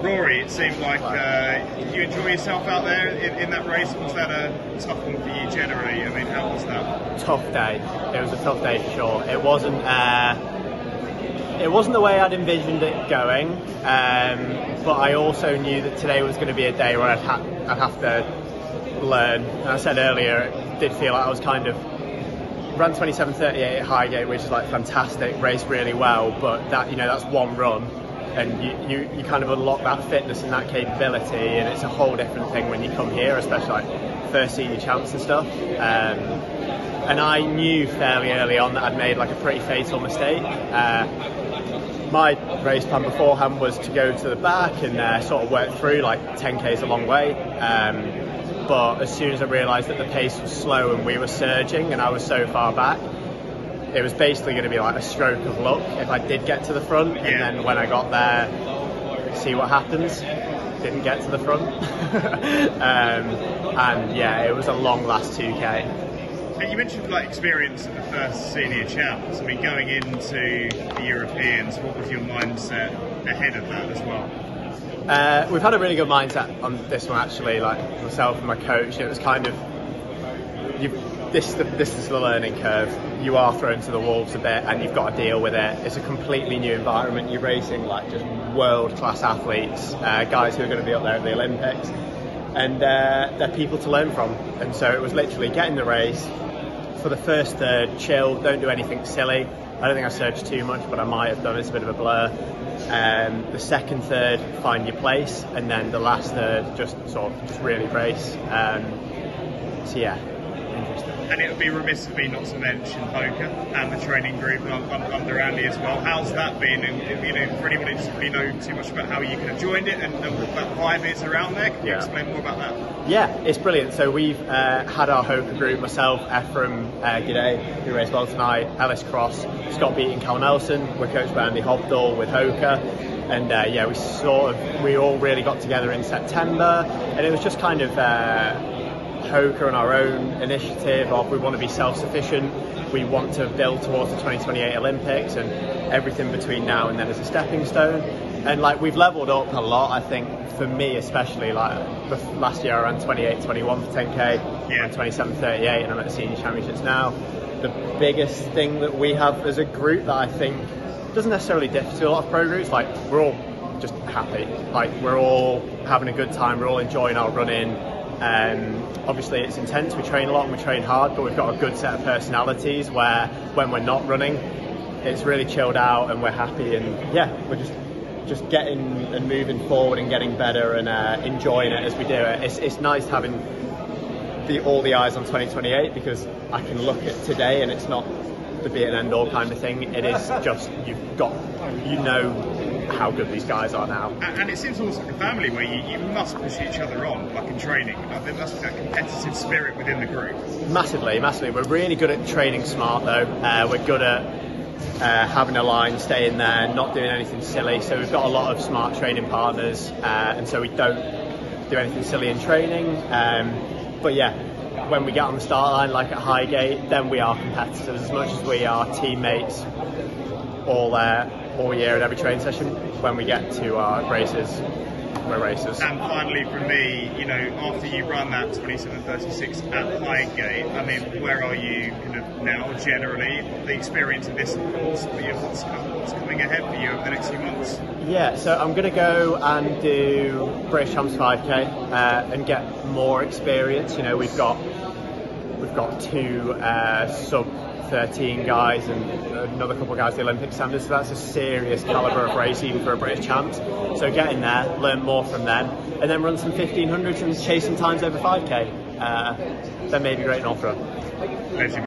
Rory, it seemed like you enjoy yourself out there in that race. Was that a tough one for you generally? I mean, how was that? Tough day. It was a tough day for sure. It wasn't the way I'd envisioned it going, but I also knew that today was going to be a day where I'd have to learn. And I said earlier, it did feel like I was kind of ran 27:38 at Highgate, which is like fantastic, raced really well, but that, you know, that's one run, and you kind of unlock that fitness and that capability, and it's a whole different thing when you come here, especially like first senior champs and stuff. And I knew fairly early on that I'd made like a pretty fatal mistake. My race plan beforehand was to go to the back and sort of work through, like 10k's a long way. But as soon as I realised that the pace was slow and we were surging and I was so far back, it was basically going to be like a stroke of luck if I did get to the front. Yeah. And then when I got there, see what happens. Didn't get to the front. And yeah, it was a long last 2k. And you mentioned like experience at the first senior champs. I mean, going into the Europeans, what was your mindset ahead of that as well? We've had a really good mindset on this one actually, like myself and my coach. It was kind of, this is the learning curve. You are thrown to the wolves a bit and you've got to deal with it. It's a completely new environment. You're racing like just world-class athletes, guys who are going to be up there at the Olympics, and they're people to learn from. And so it was literally get in the race. For the first third, chill, don't do anything silly. I don't think I surged too much, but I might have done. It's a bit of a blur. The second third, find your place, and then the last third, just really race. So yeah, interesting. And it would be remiss of me not to mention Hoka and the training group under Andy as well. How's that been? And you know, for anyone who doesn't really know too much about how you could have joined it and what that vibe is around there, can you explain more about that? Yeah, it's brilliant. So we've had our Hoka group, myself, Ephraim G'day, who raced well tonight, Ellis Cross, Scott Beat and Cal Nelson. We're coached by Andy Hobdall with Hoka. And yeah, we all really got together in September, and it was just kind of Hoka and our own initiative of we want to be self-sufficient, we want to build towards the 2028 Olympics, and everything between now and then is a stepping stone. And like we've leveled up a lot, I think, for me especially. Like last year I ran 28:21 for 10k, and 27:38, and I'm at the senior championships now. The biggest thing that we have as a group that I think doesn't necessarily differ to a lot of pro groups, like we're all just happy, like we're all having a good time, we're all enjoying our running. Obviously it's intense, we train a lot and we train hard, but we've got a good set of personalities where when we're not running, it's really chilled out and we're happy, and yeah, we're just getting and moving forward and getting better and enjoying it as we do it. It's nice having all the eyes on 2028, because I can look at today and it's not the be and end all kind of thing. It is just you know how good these guys are now. And it seems almost like a family where you must push each other on, like in training. There must be that competitive spirit within the group. Massively. We're really good at training smart though. We're good at having a line, staying there, not doing anything silly. So we've got a lot of smart training partners, and so we don't do anything silly in training. But yeah, when we get on the start line, like at Highgate, then we are competitors as much as we are teammates all year at every training session. When we get to our races, we're racers. And finally from me, you know, after you run that 27:36 at Highgate, I mean, where are you kind of now generally? The experience of this, of course, but yeah, what's coming ahead for you over the next few months? Yeah, so I'm going to go and do British Champs 5k and get more experience. You know, we've got two sub 13 guys and another couple of guys at the Olympic standards, so that's a serious calibre of race even for a British champs. So get in there, learn more from them, and then run some 1500s and chase some times over 5k. Then maybe great North Run.